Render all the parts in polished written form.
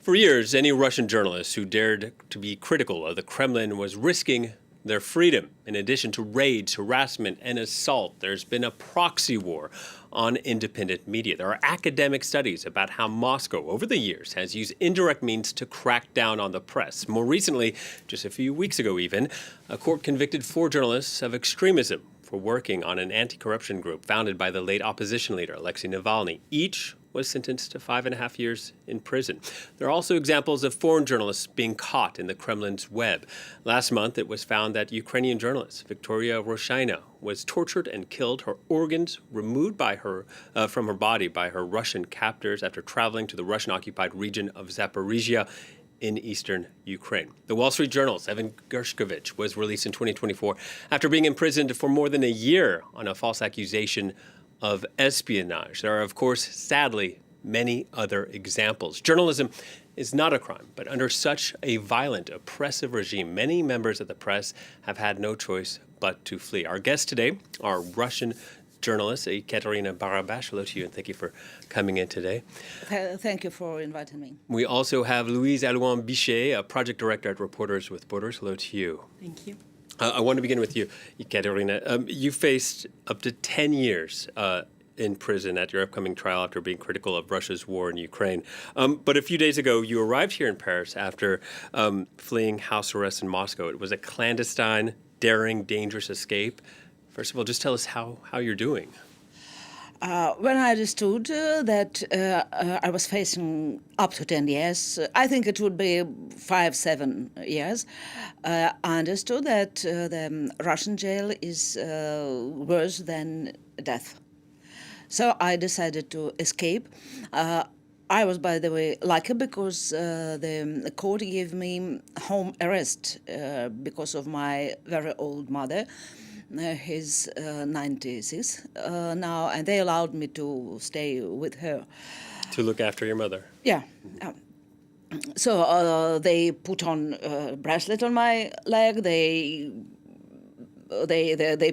For years, any Russian journalist who dared to be critical of the Kremlin was risking their freedom. In addition to raids, harassment, and assault, there's been a proxy war on independent media. There are academic studies about how Moscow, over the years, has used indirect means to crack down on the press. More recently, just a few weeks ago even, a court convicted 4 journalists of extremism for working on an anti-corruption group founded by the late opposition leader, Alexei Navalny. Each was sentenced to 5.5 years in prison. There are also examples of foreign journalists being caught in the Kremlin's web. Last month, it was found that Ukrainian journalist Victoria Roshina was tortured and killed, her organs removed from her body by her Russian captors after traveling to the Russian-occupied region of Zaporizhia in eastern Ukraine. The Wall Street Journal's Evan Gershkovich was released in 2024 after being imprisoned for more than a year on a false accusation of espionage. There are, of course, sadly, many other examples. Journalism is not a crime, but under such a violent, oppressive regime, many members of the press have had no choice but to flee. Our guests today are Russian journalist Ekaterina Barabash. Hello to you, and thank you for coming in today. Thank you for inviting me. We also have Louise Alluin Bichet, a project director at Reporters with Borders. Hello to you. Thank you. I want to begin with you, Ekaterina. You faced up to 10 years in prison at your upcoming trial after being critical of Russia's war in Ukraine. But a few days ago, you arrived here in Paris after fleeing house arrest in Moscow. It was a clandestine, daring, dangerous escape. First of all, just tell us how you're doing. When I understood that I was facing up to 10 years, I think it would be 5-7 years, I understood that the Russian jail is worse than death. So I decided to escape. I was, by the way, lucky because the court gave me home arrest because of my very old mother. He's 96 now, and they allowed me to stay with her. To look after your mother? Yeah. So they put on a bracelet on my leg. They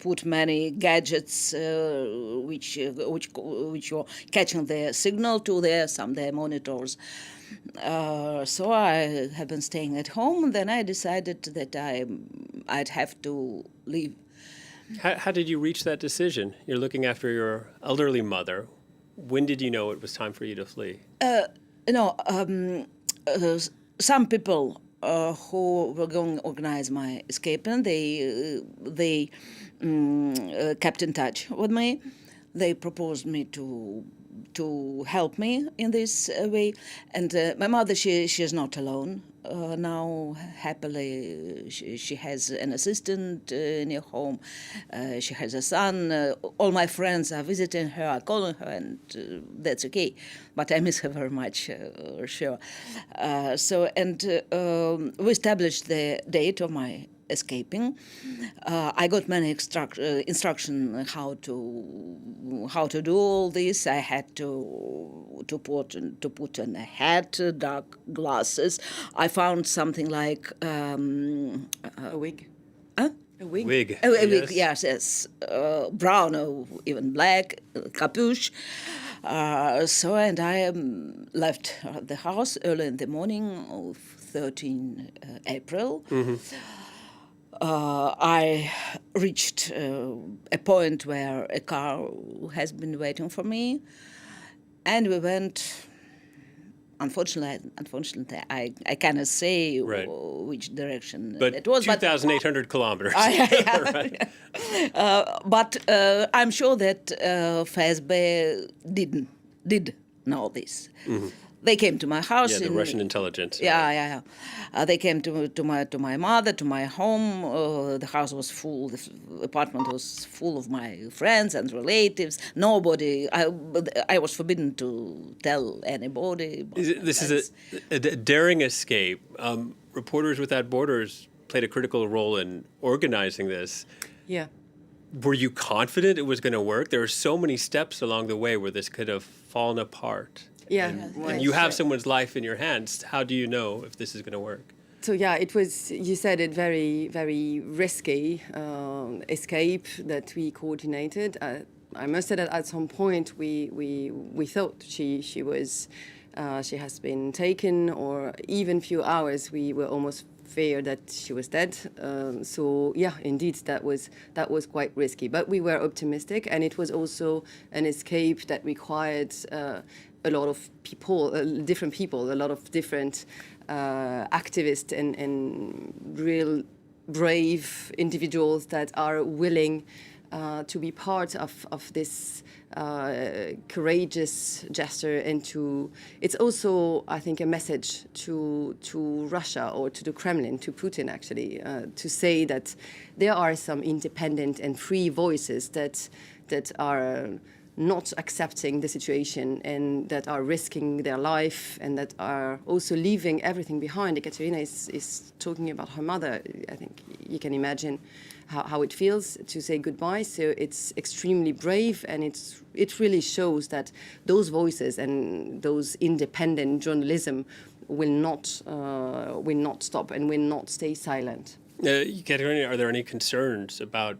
put many gadgets which were catching the signal to their monitors. So I have been staying at home. Then I decided that I'd have to leave. How did you reach that decision? You're looking after your elderly mother. When did you know it was time for you to flee? Some people who were going to organize my escape, and they kept in touch with me. They proposed me to help me in this way. And my mother, she is not alone. Now, happily, she has an assistant in her home. She has a son. All my friends are visiting her, are calling her, and that's okay. But I miss her very much, sure. We established the date of my escaping. I got many instructions how to do all this. I had to put on a hat, dark glasses. I found something like a wig. Huh? A wig. Wig. A wig, yes. Brown or even black, capuche. And I left the house early in the morning of 13 April. Mm-hmm. I reached a point where a car has been waiting for me, and we went. Unfortunately, I cannot say which direction it was. 2,800 kilometers. Right. But I'm sure that FSB did know this. Mm-hmm. They came to my house. Yeah, the Russian intelligence. Yeah. They came to my mother, to my home. The house was full. The apartment was full of my friends and relatives. Nobody. I was forbidden to tell anybody. This is a daring escape. Reporters Without Borders played a critical role in organizing this. Yeah. Were you confident it was going to work? There are so many steps along the way where this could have fallen apart. Yeah. And you have someone's life in your hands. How do you know if this is going to work? So yeah, it was, you said it, very, very risky escape that we coordinated. I must say that at some point we thought she was she has been taken, or even few hours we were almost feared that she was dead. So yeah, indeed, that was quite risky. But we were optimistic, and it was also an escape that required a lot of people, different people, a lot of different activists and real brave individuals that are willing to be part of this courageous gesture, and it's also, I think, a message to Russia, or to the Kremlin, to Putin actually, to say that there are some independent and free voices that are not accepting the situation, and that are risking their life, and that are also leaving everything behind. Ekaterina is talking about her mother. I think you can imagine how it feels to say goodbye. So it's extremely brave, and it really shows that those voices and those independent journalism will not stop and will not stay silent. Ekaterina, are there any concerns about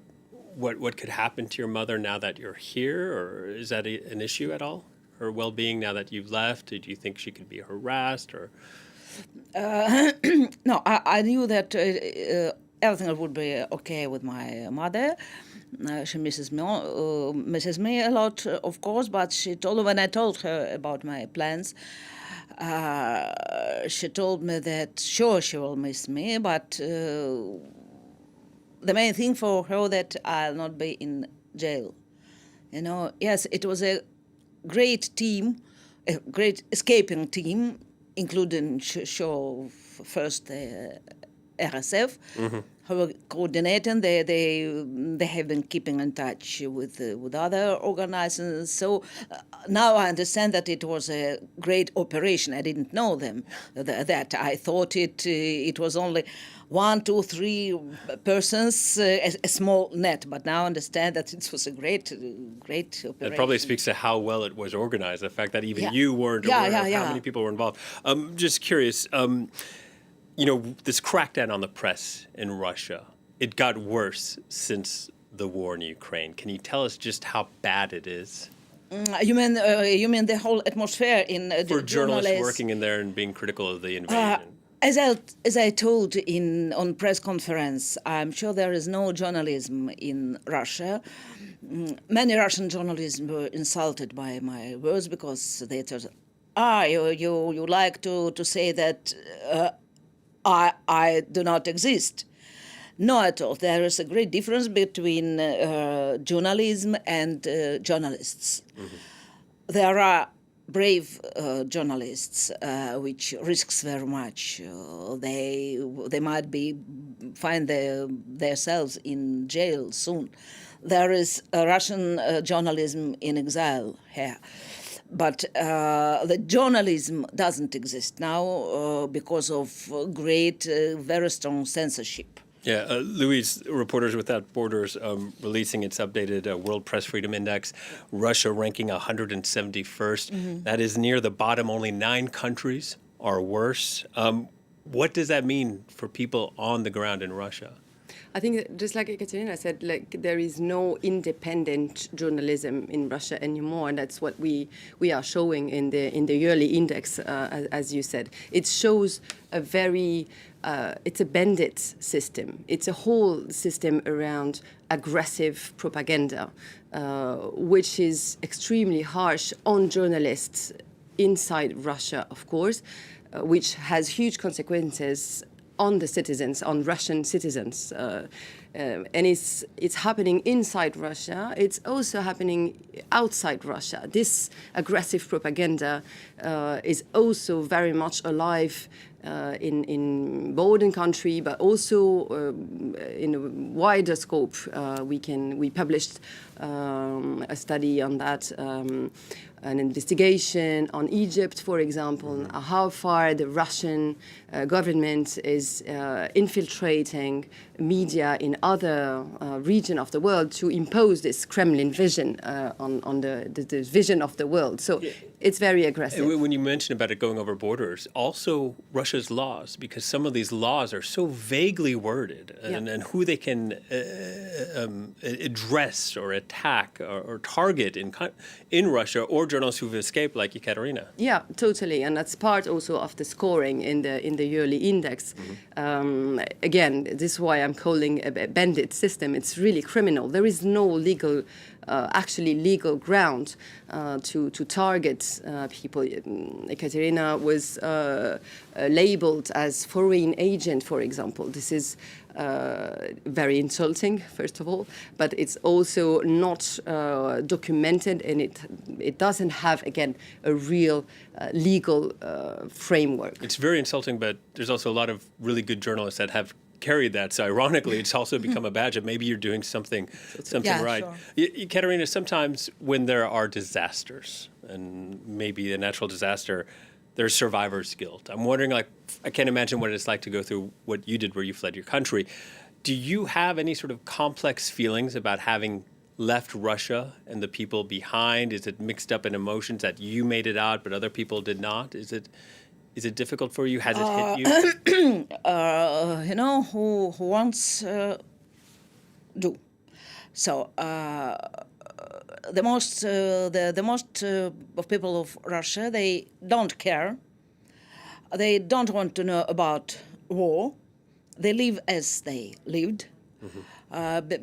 what could happen to your mother now that you're here, or is that an issue at all? Her well-being now that you've left? Do you think she could be harassed, or? No, I knew that everything would be okay with my mother. She misses me a lot, of course, but when I told her about my plans, she told me that sure, she will miss me, but the main thing for her that I'll not be in jail. Yes, it was a great team, a great escaping team, including first the RSF, who were coordinating. They have been keeping in touch with other organizations. So now I understand that it was a great operation. I didn't know them. That I thought it was only 1, 2, 3 persons, a small net. But now I understand that it was a great operation. It probably speaks to how well it was organized. The fact that even you weren't aware of how many people were involved. Just curious. This crackdown on the press in Russia, it got worse since the war in Ukraine. Can you tell us just how bad it is? You mean the whole atmosphere in for journalists working in there and being critical of the invasion? As I told on press conference, I'm sure there is no journalism in Russia. Many Russian journalists were insulted by my words, because they told, you like to say that I do not exist. No, at all. There is a great difference between journalism and journalists. Mm-hmm. There are brave journalists, which risks very much. They might find themselves in jail soon. There is a Russian journalism in exile here. But the journalism doesn't exist now because of very strong censorship. Yeah, Louise, Reporters Without Borders releasing its updated World Press Freedom Index, Russia ranking 171st. Mm-hmm. That is near the bottom. Only 9 countries are worse. What does that mean for people on the ground in Russia? I think, just like Ekaterina said, there is no independent journalism in Russia anymore, and that's what we are showing in the yearly index, as you said. It shows a it's a bandit system. It's a whole system around aggressive propaganda, which is extremely harsh on journalists inside Russia, of course, which has huge consequences on the citizens, on Russian citizens. And it's happening inside Russia. It's also happening outside Russia. This aggressive propaganda is also very much alive in Balkan country, but also in a wider scope. We published a study on that, an investigation on Egypt, for example, how far the Russian government is infiltrating media in other region of the world to impose this Kremlin vision on the vision of the world. So it's very aggressive. When you mention about it going over borders, also Russia's laws, because some of these laws are so vaguely worded, and who they can address or attack or target in Russia, or journalists who've escaped, like Ekaterina. Yeah, totally, and that's part also of the scoring in the yearly index. Again, this is why I'm calling a bandit system. It's really criminal. There is no legal ground to target people. Ekaterina was labeled as foreign agent, for example. This is very insulting, first of all, but it's also not documented, and it doesn't have, again, a real legal framework. It's very insulting, but there's also a lot of really good journalists that have carried that. So ironically, it's also become a badge of maybe you're doing something right. Sure. Katerina, sometimes when there are disasters, and maybe a natural disaster, there's survivor's guilt. I'm wondering, I can't imagine what it's like to go through what you did where you fled your country. Do you have any sort of complex feelings about having left Russia and the people behind? Is it mixed up in emotions that you made it out but other people did not? Is it difficult for you? Has it hit you? Who wants do. So the most of people of Russia, they don't care. They don't want to know about war. They live as they lived.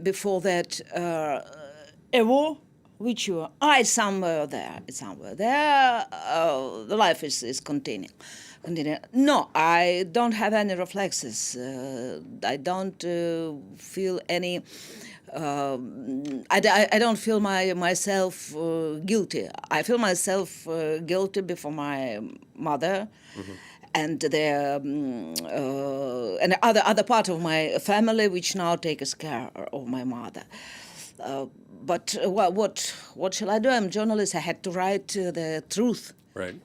Before that, a war, which somewhere there, the life is continuing. No, I don't have any reflexes. I don't feel any. I don't feel myself guilty. I feel myself guilty before my mother, and the and other part of my family, which now takes care of my mother. But what shall I do? I'm a journalist. I had to write the truth. Right.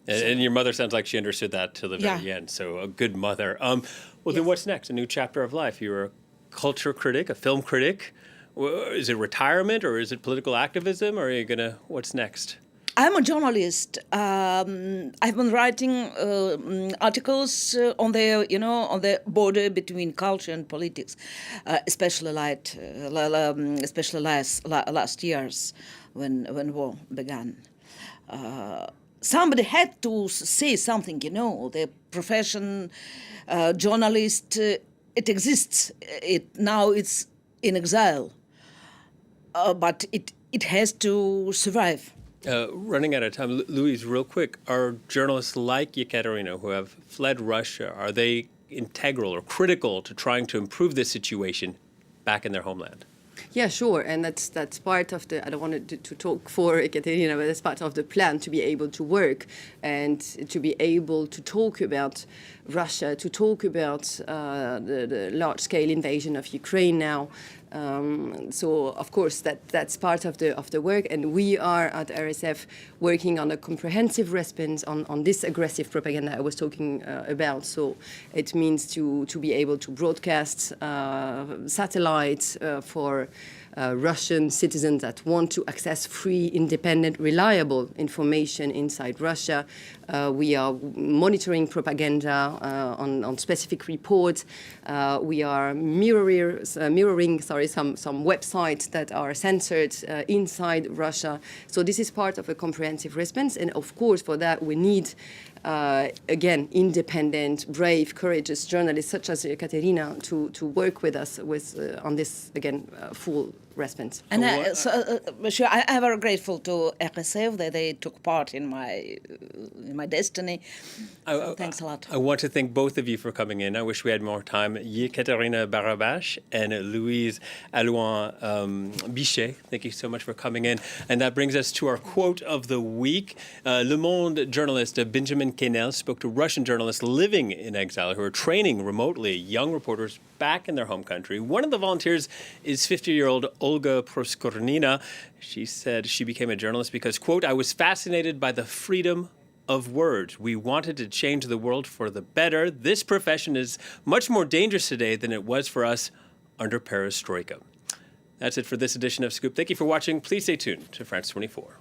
And your mother sounds like she understood that till the very end. So a good mother. Then what's next? A new chapter of life. You're a culture critic, a film critic. Is it retirement or is it political activism? Or are you gonna? What's next? I'm a journalist. I've been writing articles on the border between culture and politics, especially last years when war began. Somebody had to say something. The profession, journalist, it exists. Now it's in exile, but it has to survive. Running out of time, Louise, real quick, are journalists like Ekaterina who have fled Russia, are they integral or critical to trying to improve this situation back in their homeland? Yeah, sure, and that's part of the. I don't want to talk for Ekaterina, but that's part of the plan to be able to work and to be able to talk about Russia, to talk about the large-scale invasion of Ukraine now. So of course that's part of the work, and we are at RSF working on a comprehensive response on this aggressive propaganda I was talking about. So it means to be able to broadcast satellites for Russian citizens that want to access free, independent, reliable information inside Russia. We are monitoring propaganda on specific reports. We are mirroring some websites that are censored inside Russia. So this is part of a comprehensive response. And of course, for that, we need, again, independent, brave, courageous journalists such as Ekaterina to work with us on this, again, full response. And sure, I'm very grateful to RSF that they took part in my destiny. So thanks a lot. I want to thank both of you for coming in. I wish we had more time. Ekaterina Barabash and Louise Alluin Bichet, thank you so much for coming in. And that brings us to our quote of the week. Le Monde journalist Benjamin Quesnel spoke to Russian journalists living in exile who are training remotely young reporters back in their home country. One of the volunteers is 50-year-old Olga Proskornina. She said she became a journalist because, quote, I was fascinated by the freedom of words. We wanted to change the world for the better. This profession is much more dangerous today than it was for us under perestroika. That's it for this edition of Scoop. Thank you for watching. Please stay tuned to France 24.